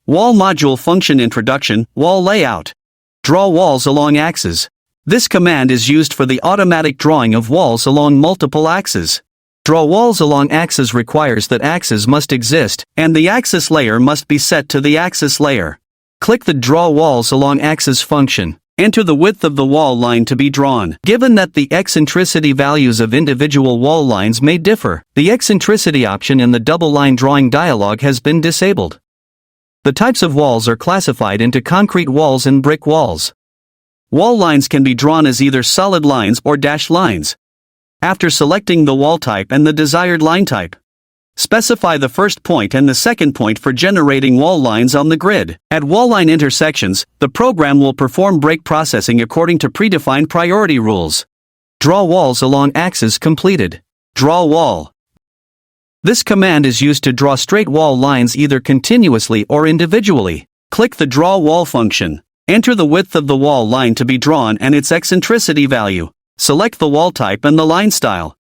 Wall module function introduction, wall layout. Draw walls along axes. This command is used for the automatic drawing of walls along multiple axes. Draw walls along axes requires that axes must exist, and the axis layer must be set to the axis layer. Click the Draw Walls Along Axes function. Enter the width of the wall line to be drawn. Given that the eccentricity values of individual wall lines may differ, the eccentricity option in the double line drawing dialog has been disabled. The types of walls are classified into concrete walls and brick walls. Wall lines can be drawn as either solid lines or dashed lines. After selecting the wall type and the desired line type, specify the first point and the second point for generating wall lines on the grid. At wall line intersections, the program will perform break processing according to predefined priority rules. Draw walls along axes completed. Draw wall. This command is used to draw straight wall lines either continuously or individually. Click the Draw Wall function. Enter the width of the wall line to be drawn and its eccentricity value. Select the wall type and the line style.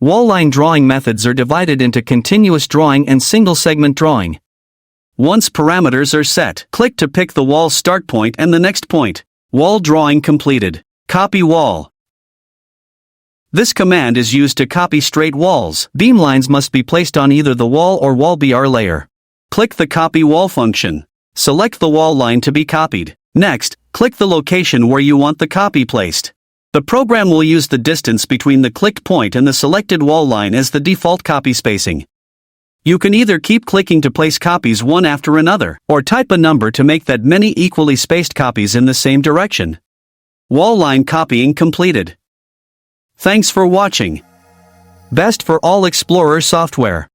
Wall line drawing methods are divided into continuous drawing and single segment drawing. Once parameters are set, click to pick the wall start point and the next point. Wall drawing completed. Copy wall. This command is used to copy straight walls. Beam lines must be placed on either the wall or wall BR layer. Click the Copy Wall function. Select the wall line to be copied. Next, click the location where you want the copy placed. The program will use the distance between the clicked point and the selected wall line as the default copy spacing. You can either keep clicking to place copies one after another, or type a number to make that many equally spaced copies in the same direction. Wall line copying completed. Thanks for watching. Best for all Explorer software.